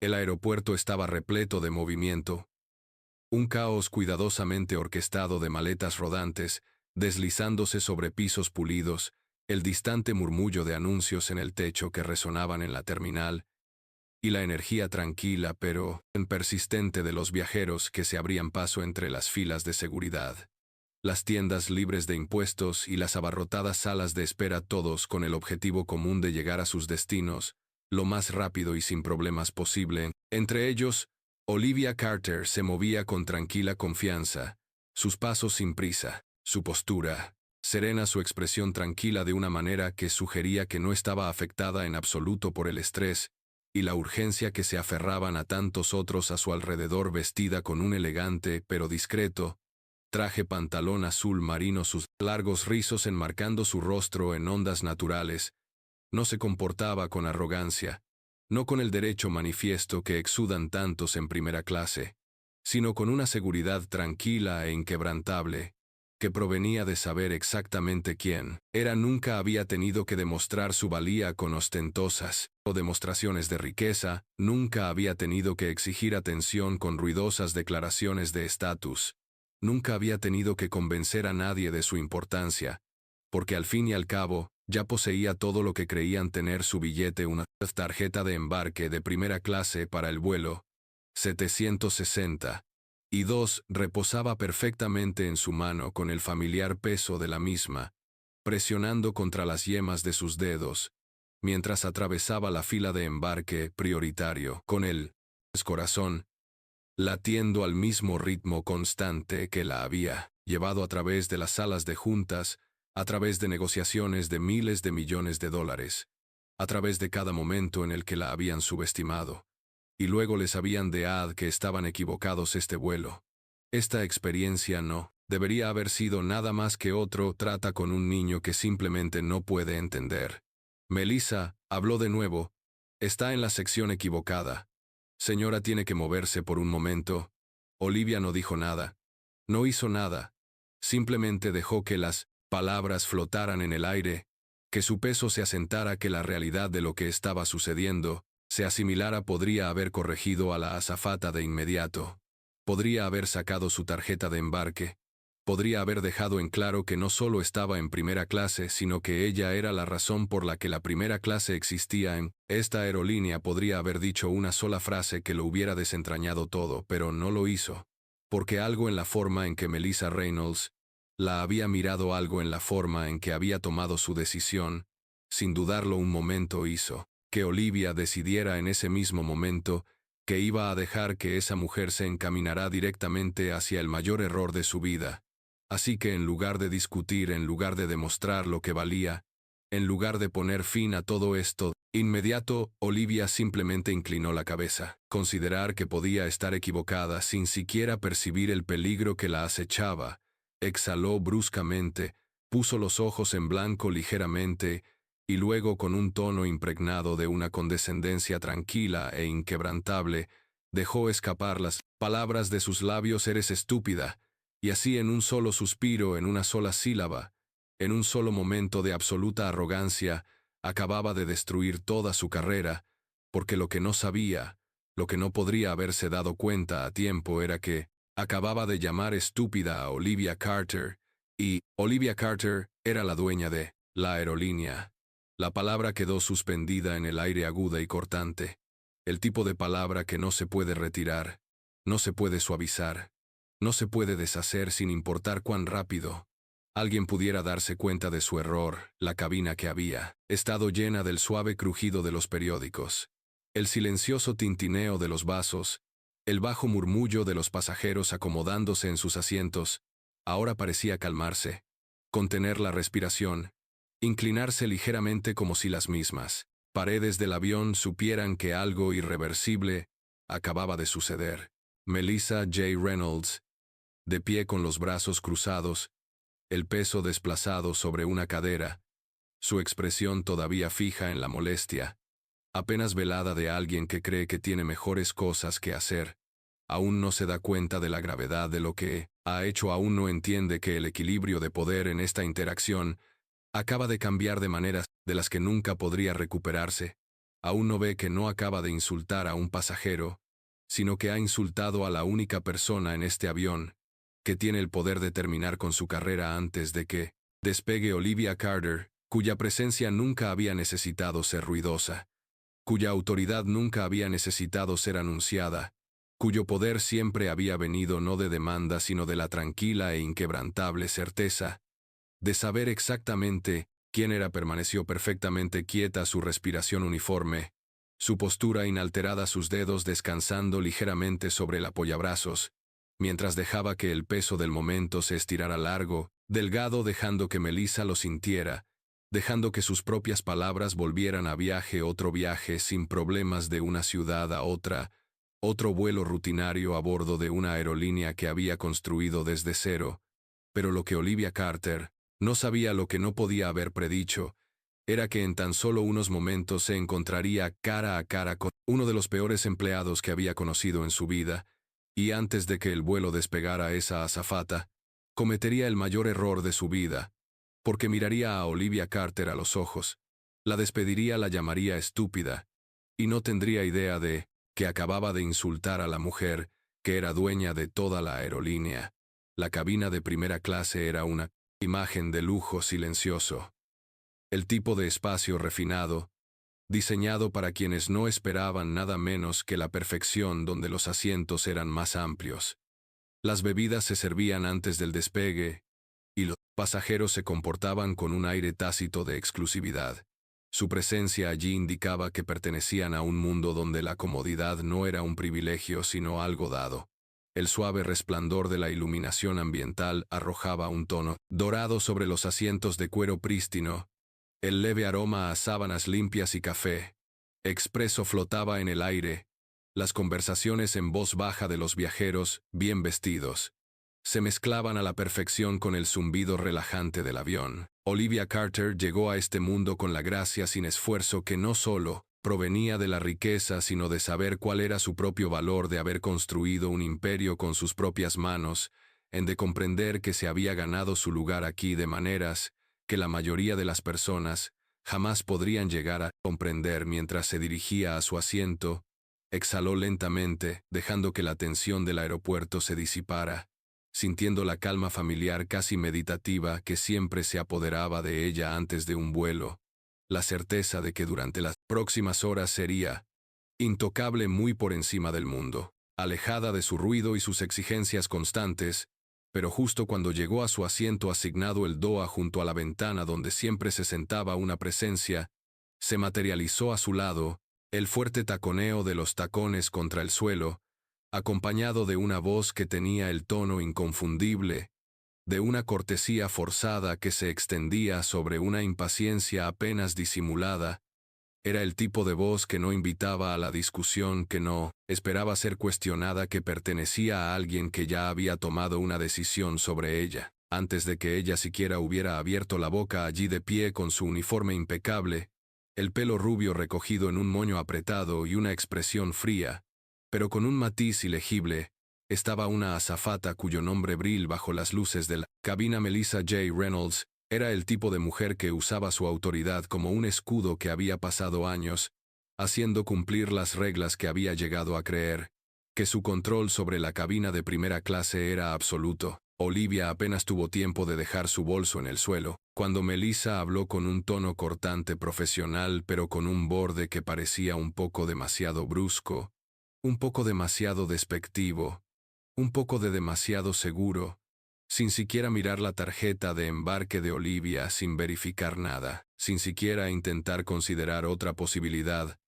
El aeropuerto estaba repleto de movimiento, un caos cuidadosamente orquestado de maletas rodantes, deslizándose sobre pisos pulidos, el distante murmullo de anuncios en el techo que resonaban en la terminal, y la energía tranquila pero persistente de los viajeros que se abrían paso entre las filas de seguridad. Las tiendas libres de impuestos y las abarrotadas salas de espera, todos con el objetivo común de llegar a sus destinos lo más rápido y sin problemas posible. Entre ellos, Olivia Carter se movía con tranquila confianza, sus pasos sin prisa, su postura serena, su expresión tranquila de una manera que sugería que no estaba afectada en absoluto por el estrés y la urgencia que se aferraban a tantos otros a su alrededor, vestida con un elegante pero discreto traje pantalón azul marino, sus largos rizos enmarcando su rostro en ondas naturales. No se comportaba con arrogancia, no con el derecho manifiesto que exudan tantos en primera clase, sino con una seguridad tranquila e inquebrantable, que provenía de saber exactamente quién era. Nunca había tenido que demostrar su valía con ostentosas o demostraciones de riqueza, nunca había tenido que exigir atención con ruidosas declaraciones de estatus. Nunca había tenido que convencer a nadie de su importancia, porque al fin y al cabo, ya poseía todo lo que creían tener: su billete, una tarjeta de embarque de primera clase para el vuelo 760, y dos, reposaba perfectamente en su mano con el familiar peso de la misma, presionando contra las yemas de sus dedos, mientras atravesaba la fila de embarque prioritario, con el corazón latiendo al mismo ritmo constante que la había llevado a través de las salas de juntas, a través de negociaciones de miles de millones de dólares, a través de cada momento en el que la habían subestimado, y luego les habían dado que estaban equivocados. Este vuelo, esta experiencia no debería haber sido nada más que otro trata con un niño que simplemente no puede entender. Melissa habló de nuevo. Está en la sección equivocada. Señora, tiene que moverse por un momento. Olivia no dijo nada. No hizo nada. Simplemente dejó que las palabras flotaran en el aire, que su peso se asentara, que la realidad de lo que estaba sucediendo se asimilara. Podría haber corregido a la azafata de inmediato. Podría haber sacado su tarjeta de embarque. Podría haber dejado en claro que no solo estaba en primera clase, sino que ella era la razón por la que la primera clase existía en esta aerolínea. Podría haber dicho una sola frase que lo hubiera desentrañado todo, pero no lo hizo, porque algo en la forma en que Melissa Reynolds la había mirado, algo en la forma en que había tomado su decisión, sin dudarlo un momento, hizo que Olivia decidiera en ese mismo momento que iba a dejar que esa mujer se encaminara directamente hacia el mayor error de su vida. Así que en lugar de discutir, en lugar de demostrar lo que valía, en lugar de poner fin a todo esto, inmediato, Olivia simplemente inclinó la cabeza. Considerar que podía estar equivocada sin siquiera percibir el peligro que la acechaba. Exhaló bruscamente, puso los ojos en blanco ligeramente, y luego, con un tono impregnado de una condescendencia tranquila e inquebrantable, dejó escapar las palabras de sus labios: eres estúpida. Y así, en un solo suspiro, en una sola sílaba, en un solo momento de absoluta arrogancia, acababa de destruir toda su carrera, porque lo que no sabía, lo que no podría haberse dado cuenta a tiempo, era que acababa de llamar estúpida a Olivia Carter, y Olivia Carter era la dueña de la aerolínea. La palabra quedó suspendida en el aire, aguda y cortante, el tipo de palabra que no se puede retirar, no se puede suavizar. No se puede deshacer sin importar cuán rápido alguien pudiera darse cuenta de su error. La cabina que había estado llena del suave crujido de los periódicos, el silencioso tintineo de los vasos, el bajo murmullo de los pasajeros acomodándose en sus asientos, ahora parecía calmarse, contener la respiración, inclinarse ligeramente, como si las mismas paredes del avión supieran que algo irreversible acababa de suceder. Melissa J. Reynolds, de pie con los brazos cruzados, el peso desplazado sobre una cadera, su expresión todavía fija en la molestia, apenas velada de alguien que cree que tiene mejores cosas que hacer, aún no se da cuenta de la gravedad de lo que ha hecho, aún no entiende que el equilibrio de poder en esta interacción acaba de cambiar de maneras de las que nunca podría recuperarse. Aún no ve que no acaba de insultar a un pasajero, sino que ha insultado a la única persona en este avión que tiene el poder de terminar con su carrera antes de que despegue. Olivia Carter, cuya presencia nunca había necesitado ser ruidosa, cuya autoridad nunca había necesitado ser anunciada, cuyo poder siempre había venido no de demanda sino de la tranquila e inquebrantable certeza de saber exactamente quién era, permaneció perfectamente quieta, su respiración uniforme, su postura inalterada, sus dedos descansando ligeramente sobre el apoyabrazos, mientras dejaba que el peso del momento se estirara largo, delgado, dejando que Melissa lo sintiera, dejando que sus propias palabras volvieran a viaje, otro viaje sin problemas de una ciudad a otra, otro vuelo rutinario a bordo de una aerolínea que había construido desde cero. Pero lo que Olivia Carter no sabía, lo que no podía haber predicho, era que en tan solo unos momentos se encontraría cara a cara con uno de los peores empleados que había conocido en su vida, y antes de que el vuelo despegara, esa azafata cometería el mayor error de su vida, porque miraría a Olivia Carter a los ojos, la despediría, la llamaría estúpida, y no tendría idea de que acababa de insultar a la mujer que era dueña de toda la aerolínea. La cabina de primera clase era una imagen de lujo silencioso. El tipo de espacio refinado, diseñado para quienes no esperaban nada menos que la perfección, donde los asientos eran más amplios. Las bebidas se servían antes del despegue, y los pasajeros se comportaban con un aire tácito de exclusividad. Su presencia allí indicaba que pertenecían a un mundo donde la comodidad no era un privilegio sino algo dado. El suave resplandor de la iluminación ambiental arrojaba un tono dorado sobre los asientos de cuero prístino. El leve aroma a sábanas limpias y café expreso flotaba en el aire. Las conversaciones en voz baja de los viajeros, bien vestidos, se mezclaban a la perfección con el zumbido relajante del avión. Olivia Carter llegó a este mundo con la gracia sin esfuerzo que no solo provenía de la riqueza, sino de saber cuál era su propio valor, de haber construido un imperio con sus propias manos, en de comprender que se había ganado su lugar aquí de maneras que la mayoría de las personas jamás podrían llegar a comprender. Mientras se dirigía a su asiento, exhaló lentamente, dejando que la tensión del aeropuerto se disipara, sintiendo la calma familiar casi meditativa que siempre se apoderaba de ella antes de un vuelo, la certeza de que durante las próximas horas sería intocable, muy por encima del mundo, alejada de su ruido y sus exigencias constantes. Pero justo cuando llegó a su asiento asignado, el DOA, junto a la ventana donde siempre se sentaba una presencia, se materializó a su lado, el fuerte taconeo de los tacones contra el suelo, acompañado de una voz que tenía el tono inconfundible, de una cortesía forzada que se extendía sobre una impaciencia apenas disimulada. Era el tipo de voz que no invitaba a la discusión, que no esperaba ser cuestionada, que pertenecía a alguien que ya había tomado una decisión sobre ella, antes de que ella siquiera hubiera abierto la boca. Allí de pie, con su uniforme impecable, el pelo rubio recogido en un moño apretado y una expresión fría, pero con un matiz ilegible, estaba una azafata cuyo nombre brillaba bajo las luces de la cabina. Melissa J. Reynolds era el tipo de mujer que usaba su autoridad como un escudo, que había pasado años haciendo cumplir las reglas, que había llegado a creer que su control sobre la cabina de primera clase era absoluto. Olivia apenas tuvo tiempo de dejar su bolso en el suelo, cuando Melissa habló con un tono cortante, profesional, pero con un borde que parecía un poco demasiado brusco, un poco demasiado despectivo, un poco demasiado seguro, sin siquiera mirar la tarjeta de embarque de Olivia, sin verificar nada, sin siquiera intentar considerar otra posibilidad.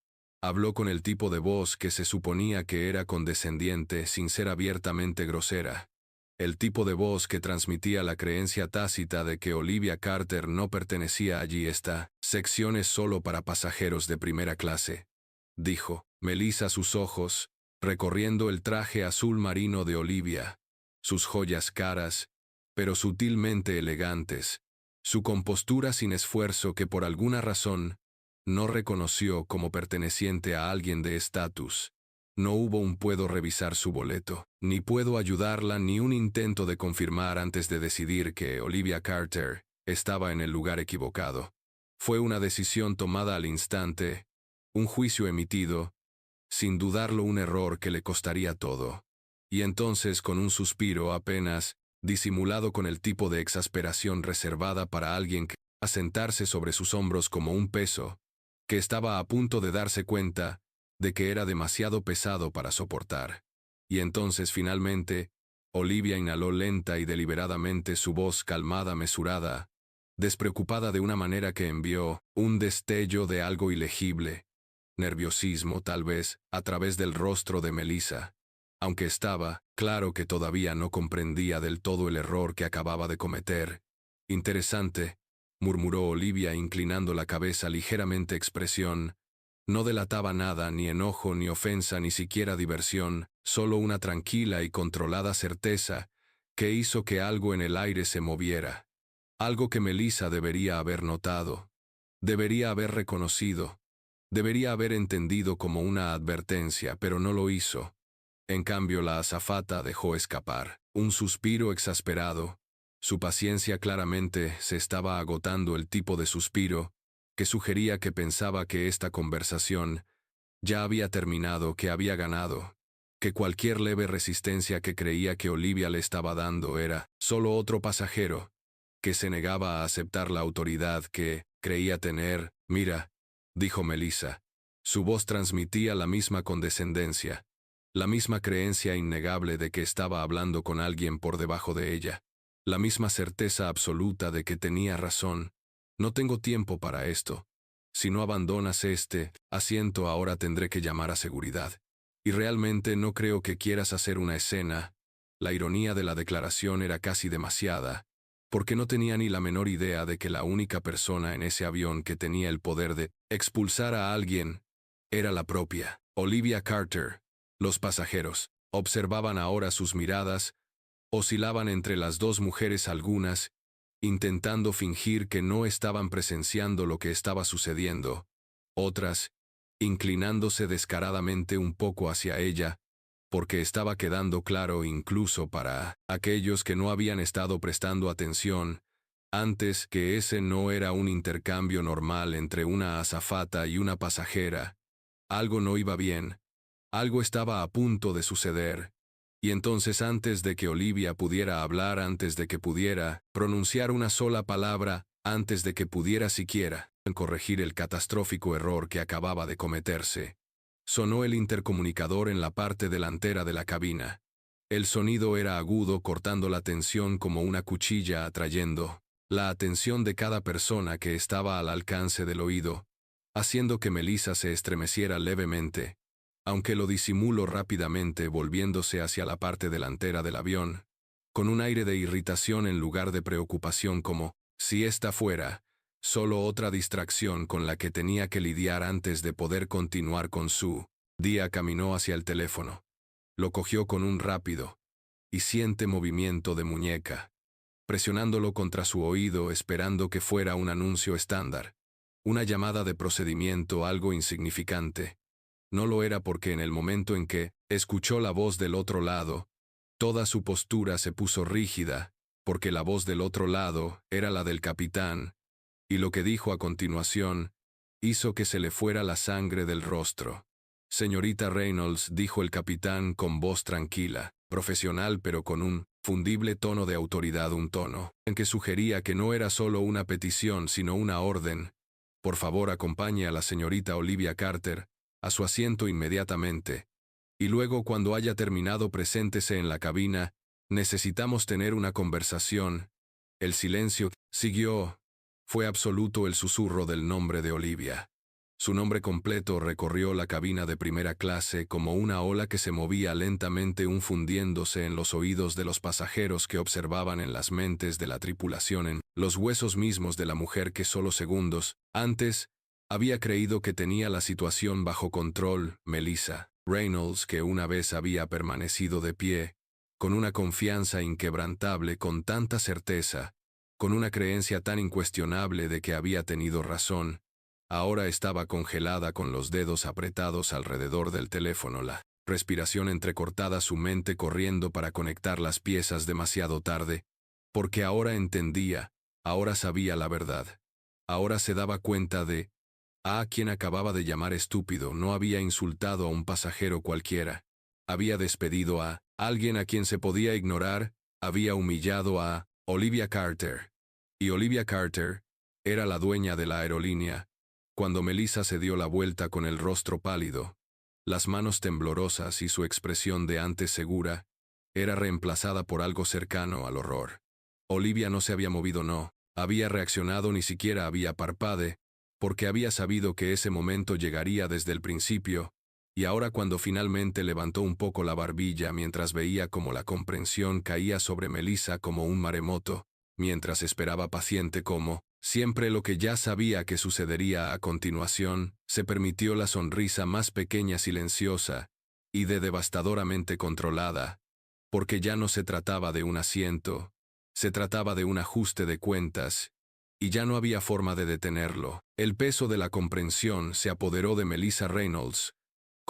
Habló con el tipo de voz que se suponía que era condescendiente, sin ser abiertamente grosera. El tipo de voz que transmitía la creencia tácita de que Olivia Carter no pertenecía allí. Esta sección es solo para pasajeros de primera clase, dijo Melissa, sus ojos recorriendo el traje azul marino de Olivia, sus joyas caras, pero sutilmente elegantes, su compostura sin esfuerzo, que por alguna razón no reconoció como perteneciente a alguien de estatus. No hubo un "puedo revisar su boleto", ni "puedo ayudarla", ni un intento de confirmar antes de decidir que Olivia Carter estaba en el lugar equivocado. Fue una decisión tomada al instante, un juicio emitido, sin dudarlo un error que le costaría todo. Y entonces, con un suspiro apenas disimulado con el tipo de exasperación reservada para alguien que a sentarse sobre sus hombros como un peso, que estaba a punto de darse cuenta de que era demasiado pesado para soportar. Y entonces finalmente, Olivia inhaló lenta y deliberadamente, su voz calmada, mesurada, despreocupada de una manera que envió un destello de algo ilegible, nerviosismo tal vez, a través del rostro de Melissa, aunque estaba claro que todavía no comprendía del todo el error que acababa de cometer. Interesante, murmuró Olivia inclinando la cabeza ligeramente. Expresión no delataba nada, ni enojo, ni ofensa, ni siquiera diversión, solo una tranquila y controlada certeza que hizo que algo en el aire se moviera. Algo que Melissa debería haber notado, debería haber reconocido, debería haber entendido como una advertencia, pero no lo hizo. En cambio, la azafata dejó escapar un suspiro exasperado. Su paciencia claramente se estaba agotando, el tipo de suspiro que sugería que pensaba que esta conversación ya había terminado, que había ganado, que cualquier leve resistencia que creía que Olivia le estaba dando era solo otro pasajero que se negaba a aceptar la autoridad que creía tener. Mira, dijo Melissa. Su voz transmitía la misma condescendencia, la misma creencia innegable de que estaba hablando con alguien por debajo de ella, la misma certeza absoluta de que tenía razón. No tengo tiempo para esto. Si no abandonas este asiento ahora tendré que llamar a seguridad. Y realmente no creo que quieras hacer una escena. La ironía de la declaración era casi demasiada, porque no tenía ni la menor idea de que la única persona en ese avión que tenía el poder de expulsar a alguien era la propia Olivia Carter. Los pasajeros observaban ahora sus miradas, oscilaban entre las dos mujeres, algunas intentando fingir que no estaban presenciando lo que estaba sucediendo, otras inclinándose descaradamente un poco hacia ella, porque estaba quedando claro incluso para aquellos que no habían estado prestando atención antes que ese no era un intercambio normal entre una azafata y una pasajera. Algo no iba bien. Algo estaba a punto de suceder. Y entonces, antes de que Olivia pudiera hablar, antes de que pudiera pronunciar una sola palabra, antes de que pudiera siquiera corregir el catastrófico error que acababa de cometerse, sonó el intercomunicador en la parte delantera de la cabina. El sonido era agudo, cortando la tensión como una cuchilla, atrayendo la atención de cada persona que estaba al alcance del oído, haciendo que Melissa se estremeciera levemente, aunque lo disimuló rápidamente, volviéndose hacia la parte delantera del avión, con un aire de irritación en lugar de preocupación, como si esta fuera solo otra distracción con la que tenía que lidiar antes de poder continuar con su día. Caminó hacia el teléfono. Lo cogió con un rápido y siente movimiento de muñeca, presionándolo contra su oído, esperando que fuera un anuncio estándar, una llamada de procedimiento, algo insignificante. No lo era, porque en el momento en que escuchó la voz del otro lado, toda su postura se puso rígida, porque la voz del otro lado era la del capitán, y lo que dijo a continuación hizo que se le fuera la sangre del rostro. «Señorita Reynolds», dijo el capitán con voz tranquila, profesional, pero con un fundible tono de autoridad, un tono en que sugería que no era solo una petición sino una orden. «Por favor, acompañe a la señorita Olivia Carter a su asiento inmediatamente. Y luego, cuando haya terminado, preséntese en la cabina. Necesitamos tener una conversación». El silencio siguió. Fue absoluto el susurro del nombre de Olivia. Su nombre completo recorrió la cabina de primera clase como una ola que se movía lentamente, fundiéndose en los oídos de los pasajeros que observaban, en las mentes de la tripulación, en los huesos mismos de la mujer que solo segundos antes había creído que tenía la situación bajo control, Melissa Reynolds, que una vez había permanecido de pie, con una confianza inquebrantable, con tanta certeza, con una creencia tan incuestionable de que había tenido razón. Ahora estaba congelada, con los dedos apretados alrededor del teléfono, la respiración entrecortada, su mente corriendo para conectar las piezas demasiado tarde, porque ahora entendía, ahora sabía la verdad. Ahora se daba cuenta de A quien acababa de llamar estúpido no había insultado a un pasajero cualquiera. Había despedido a alguien a quien se podía ignorar, había humillado a Olivia Carter. Y Olivia Carter era la dueña de la aerolínea. Cuando Melissa se dio la vuelta con el rostro pálido, las manos temblorosas y su expresión de antes segura, era reemplazada por algo cercano al horror. Olivia no se había movido, no había reaccionado, ni siquiera había parpadeo, porque había sabido que ese momento llegaría desde el principio, y ahora cuando finalmente levantó un poco la barbilla mientras veía cómo la comprensión caía sobre Melissa como un maremoto, mientras esperaba paciente como siempre lo que ya sabía que sucedería a continuación, se permitió la sonrisa más pequeña, silenciosa y devastadoramente controlada, porque ya no se trataba de un asiento, se trataba de un ajuste de cuentas, y ya no había forma de detenerlo. El peso de la comprensión se apoderó de Melissa Reynolds,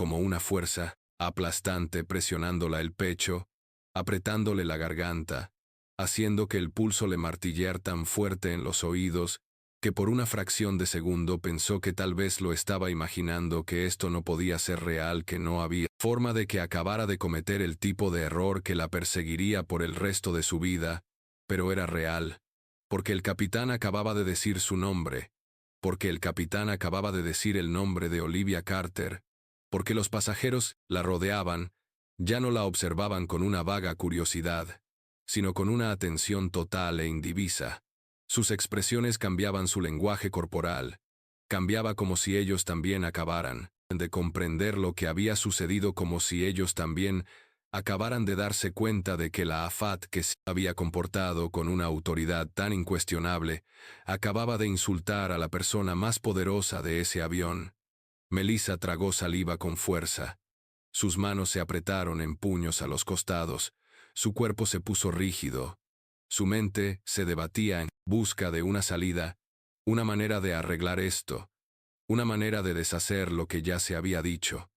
como una fuerza aplastante, presionándola el pecho, apretándole la garganta, haciendo que el pulso le martillara tan fuerte en los oídos, que por una fracción de segundo pensó que tal vez lo estaba imaginando, que esto no podía ser real, que no había forma de que acabara de cometer el tipo de error que la perseguiría por el resto de su vida, pero era real, porque el capitán acababa de decir su nombre, porque el capitán acababa de decir el nombre de Olivia Carter, porque los pasajeros la rodeaban, ya no la observaban con una vaga curiosidad, sino con una atención total e indivisa. Sus expresiones cambiaban, su lenguaje corporal cambiaba, como si ellos también acabaran de comprender lo que había sucedido, como si ellos también acabaran de darse cuenta de que la AFAT, que se había comportado con una autoridad tan incuestionable, acababa de insultar a la persona más poderosa de ese avión. Melissa tragó saliva con fuerza. Sus manos se apretaron en puños a los costados, su cuerpo se puso rígido. Su mente se debatía en busca de una salida, una manera de arreglar esto, una manera de deshacer lo que ya se había dicho,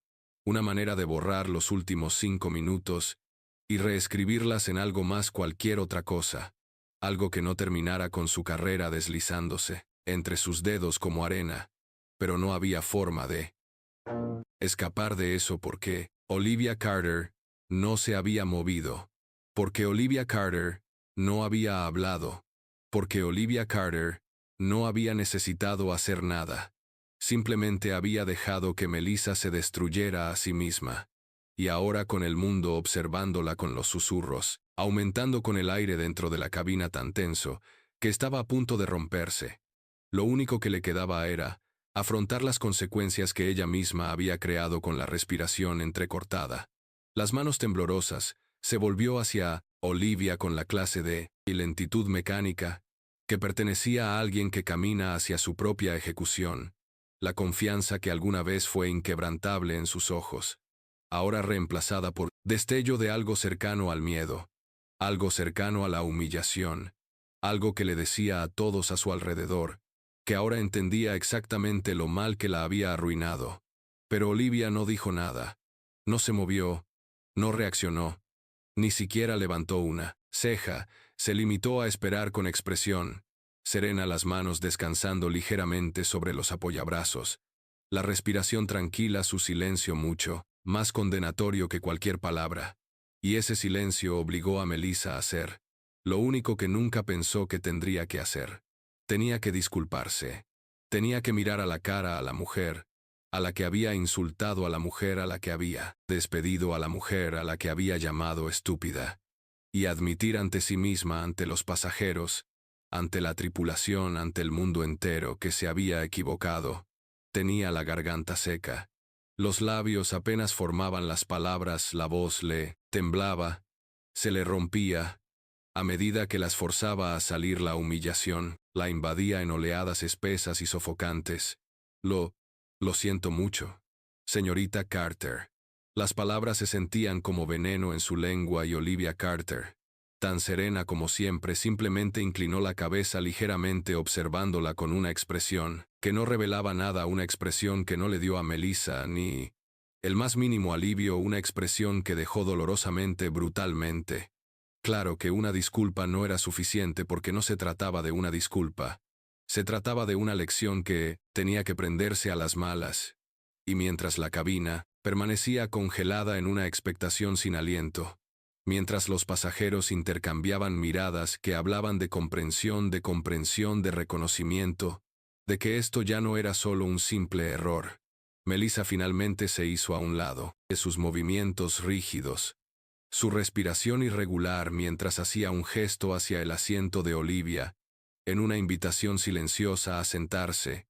una manera de borrar los últimos 5 minutos y reescribirlas en algo más, cualquier otra cosa, algo que no terminara con su carrera deslizándose entre sus dedos como arena, pero no había forma de escapar de eso, porque Olivia Carter no se había movido, porque Olivia Carter no había hablado, porque Olivia Carter no había necesitado hacer nada. Simplemente había dejado que Melissa se destruyera a sí misma. Y ahora, con el mundo observándola, con los susurros aumentando, con el aire dentro de la cabina tan tenso que estaba a punto de romperse, lo único que le quedaba era afrontar las consecuencias que ella misma había creado con la respiración entrecortada. Las manos temblorosas, se volvió hacia Olivia con la clase de lentitud mecánica que pertenecía a alguien que camina hacia su propia ejecución. La confianza que alguna vez fue inquebrantable en sus ojos, ahora reemplazada por destello de algo cercano al miedo, algo cercano a la humillación, algo que le decía a todos a su alrededor que ahora entendía exactamente lo mal que la había arruinado. Pero Olivia no dijo nada, no se movió, no reaccionó, ni siquiera levantó una ceja, se limitó a esperar con expresión serena, las manos descansando ligeramente sobre los apoyabrazos, la respiración tranquila, su silencio mucho más condenatorio que cualquier palabra. Y ese silencio obligó a Melissa a hacer lo único que nunca pensó que tendría que hacer. Tenía que disculparse. Tenía que mirar a la cara a la mujer, a la que había insultado, a la mujer a la que había despedido, a la mujer a la que había llamado estúpida, y admitir ante sí misma, ante los pasajeros, ante la tripulación, ante el mundo entero, que se había equivocado. Tenía la garganta seca. Los labios apenas formaban las palabras, la voz le temblaba, se le rompía. A medida que las forzaba a salir, la humillación la invadía en oleadas espesas y sofocantes. Lo siento mucho, señorita Carter. Las palabras se sentían como veneno en su lengua, y Olivia Carter, tan serena como siempre, simplemente inclinó la cabeza ligeramente, observándola con una expresión que no revelaba nada, una expresión que no le dio a Melissa ni el más mínimo alivio, una expresión que dejó dolorosamente, brutalmente claro que una disculpa no era suficiente, porque no se trataba de una disculpa, Se trataba de una lección que tenía que prenderse a las malas, y mientras la cabina permanecía congelada en una expectación sin aliento, mientras los pasajeros intercambiaban miradas que hablaban de comprensión, de reconocimiento, de que esto ya no era solo un simple error, Melissa finalmente se hizo a un lado, de sus movimientos rígidos, su respiración irregular mientras hacía un gesto hacia el asiento de Olivia, en una invitación silenciosa a sentarse,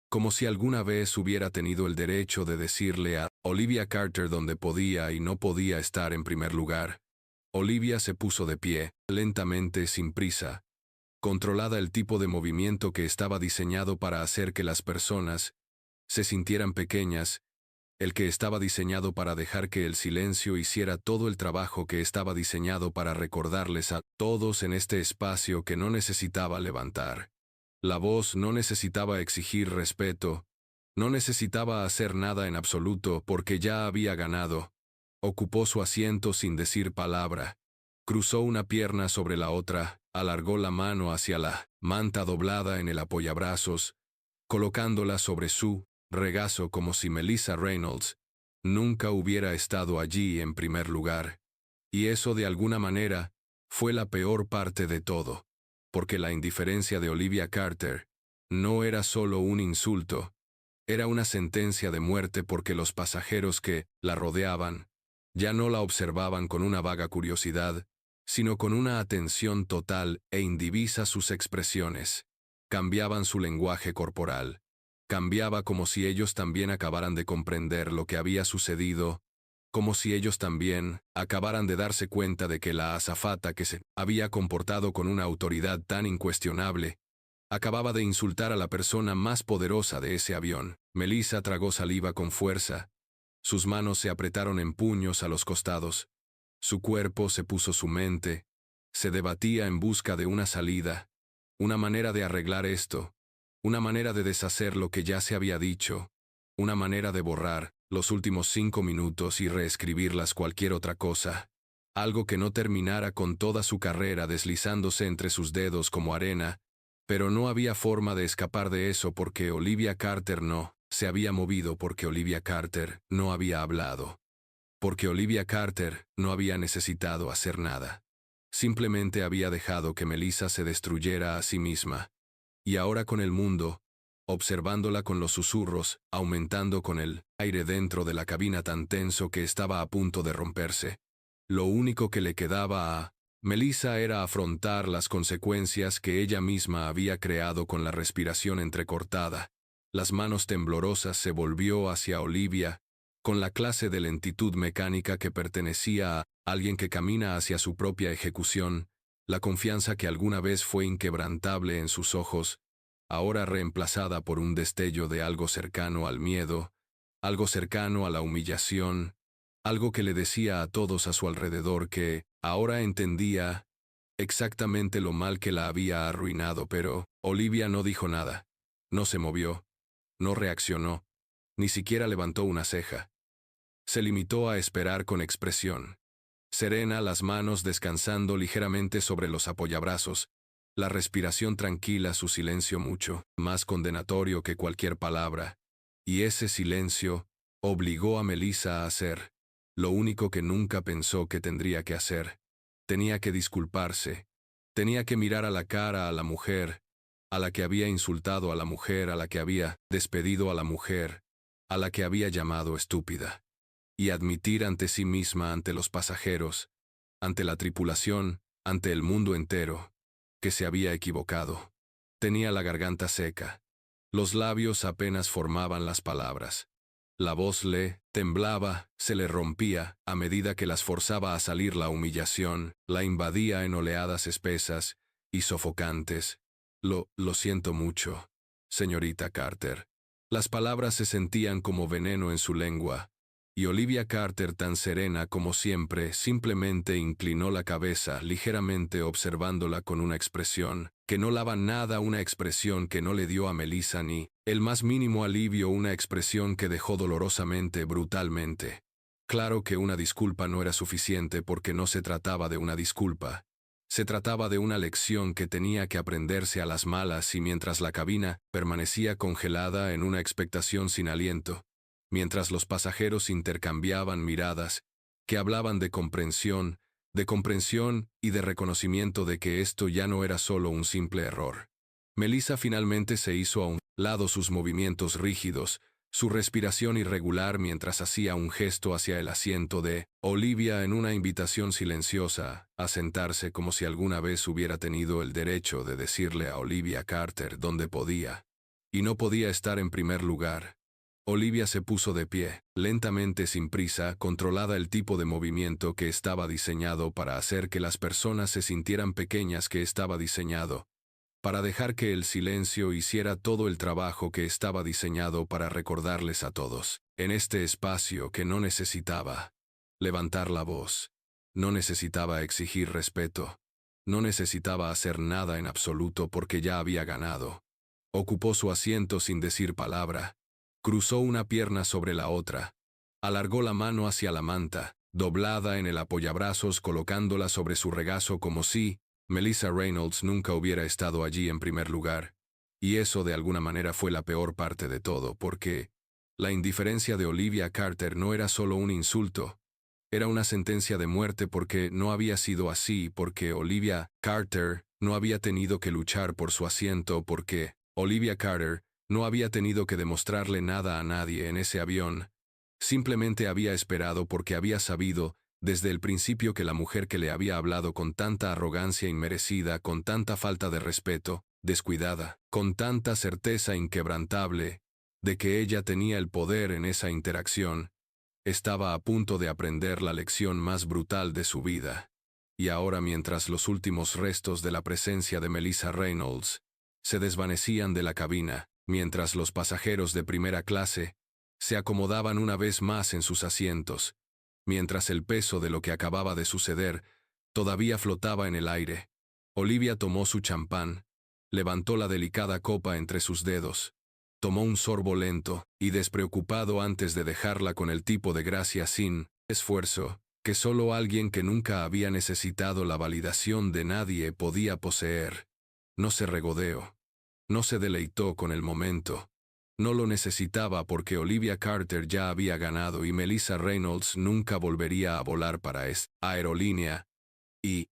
como si alguna vez hubiera tenido el derecho de decirle a Olivia Carter dónde podía y no podía estar en primer lugar. Olivia se puso de pie, lentamente, sin prisa, controlada el tipo de movimiento que estaba diseñado para hacer que las personas se sintieran pequeñas, el que estaba diseñado para dejar que el silencio hiciera todo el trabajo que estaba diseñado para recordarles a todos en este espacio que no necesitaba levantar. La voz no necesitaba exigir respeto, no necesitaba hacer nada en absoluto porque ya había ganado. Ocupó su asiento sin decir palabra. Cruzó una pierna sobre la otra, alargó la mano hacia la manta doblada en el apoyabrazos, colocándola sobre su regazo como si Melissa Reynolds nunca hubiera estado allí en primer lugar. Y eso de alguna manera fue la peor parte de todo, porque la indiferencia de Olivia Carter no era solo un insulto, era una sentencia de muerte porque los pasajeros que la rodeaban ya no la observaban con una vaga curiosidad, sino con una atención total e indivisa sus expresiones. Cambiaban su lenguaje corporal. Cambiaba como si ellos también acabaran de comprender lo que había sucedido, como si ellos también acabaran de darse cuenta de que la azafata que se había comportado con una autoridad tan incuestionable acababa de insultar a la persona más poderosa de ese avión. Melissa tragó saliva con fuerza. Sus manos se apretaron en puños a los costados. Su cuerpo se puso su mente. Se debatía en busca de una salida, una manera de arreglar esto, una manera de deshacer lo que ya se había dicho, una manera de borrar los últimos 5 minutos y reescribirlas cualquier otra cosa. Algo que no terminara con toda su carrera deslizándose entre sus dedos como arena, pero no había forma de escapar de eso porque Olivia Carter no se había movido, porque Olivia Carter no había hablado, porque Olivia Carter no había necesitado hacer nada. Simplemente había dejado que Melissa se destruyera a sí misma. Y ahora con el mundo, observándola con los susurros, aumentando con el aire dentro de la cabina tan tenso que estaba a punto de romperse, lo único que le quedaba a Melissa era afrontar las consecuencias que ella misma había creado con la respiración entrecortada. Las manos temblorosas se volvió hacia Olivia, con la clase de lentitud mecánica que pertenecía a alguien que camina hacia su propia ejecución, la confianza que alguna vez fue inquebrantable en sus ojos, ahora reemplazada por un destello de algo cercano al miedo, algo cercano a la humillación, algo que le decía a todos a su alrededor que ahora entendía exactamente lo mal que la había arruinado, pero Olivia no dijo nada, no se movió, no reaccionó, ni siquiera levantó una ceja. Se limitó a esperar con expresión serena, las manos descansando ligeramente sobre los apoyabrazos, la respiración tranquila, su silencio mucho más condenatorio que cualquier palabra. Y ese silencio obligó a Melissa a hacer lo único que nunca pensó que tendría que hacer. Tenía que disculparse. Tenía que mirar a la cara a la mujer, a la que había insultado a la mujer, a la que había despedido a la mujer, a la que había llamado estúpida. Y admitir ante sí misma, ante los pasajeros, ante la tripulación, ante el mundo entero, que se había equivocado. Tenía la garganta seca. Los labios apenas formaban las palabras. La voz le temblaba, se le rompía, a medida que las forzaba a salir la humillación, la invadía en oleadas espesas y sofocantes. Lo siento mucho, señorita Carter. Las palabras se sentían como veneno en su lengua, y Olivia Carter, tan serena como siempre, simplemente inclinó la cabeza ligeramente observándola con una expresión que no daba nada, una expresión que no le dio a Melissa ni el más mínimo alivio, una expresión que dejó dolorosamente, brutalmente. Claro que una disculpa no era suficiente porque no se trataba de una disculpa. Se trataba de una lección que tenía que aprenderse a las malas y mientras la cabina permanecía congelada en una expectación sin aliento, mientras los pasajeros intercambiaban miradas que hablaban de comprensión y de reconocimiento de que esto ya no era solo un simple error. Melissa finalmente se hizo a un lado sus movimientos rígidos, su respiración irregular mientras hacía un gesto hacia el asiento de Olivia en una invitación silenciosa a sentarse como si alguna vez hubiera tenido el derecho de decirle a Olivia Carter dónde podía y no podía estar en primer lugar. Olivia se puso de pie, lentamente sin prisa, controlada el tipo de movimiento que estaba diseñado para hacer que las personas se sintieran pequeñas que estaba diseñado, para dejar que el silencio hiciera todo el trabajo que estaba diseñado para recordarles a todos, en este espacio que no necesitaba levantar la voz, no necesitaba exigir respeto, no necesitaba hacer nada en absoluto porque ya había ganado. Ocupó su asiento sin decir palabra, cruzó una pierna sobre la otra, alargó la mano hacia la manta, doblada en el apoyabrazos colocándola sobre su regazo como si Melissa Reynolds nunca hubiera estado allí en primer lugar, y eso de alguna manera fue la peor parte de todo, porque la indiferencia de Olivia Carter no era solo un insulto, era una sentencia de muerte porque no había sido así, porque Olivia Carter no había tenido que luchar por su asiento, porque Olivia Carter no había tenido que demostrarle nada a nadie en ese avión, simplemente había esperado porque había sabido desde el principio que la mujer que le había hablado con tanta arrogancia inmerecida, con tanta falta de respeto, descuidada, con tanta certeza inquebrantable, de que ella tenía el poder en esa interacción, estaba a punto de aprender la lección más brutal de su vida. Y ahora mientras los últimos restos de la presencia de Melissa Reynolds se desvanecían de la cabina, mientras los pasajeros de primera clase se acomodaban una vez más en sus asientos, mientras el peso de lo que acababa de suceder todavía flotaba en el aire, Olivia tomó su champán, levantó la delicada copa entre sus dedos, tomó un sorbo lento y despreocupado antes de dejarla con el tipo de gracia sin esfuerzo que solo alguien que nunca había necesitado la validación de nadie podía poseer. No se regodeó, no se deleitó con el momento. No lo necesitaba porque Olivia Carter ya había ganado y Melissa Reynolds nunca volvería a volar para esa aerolínea. Y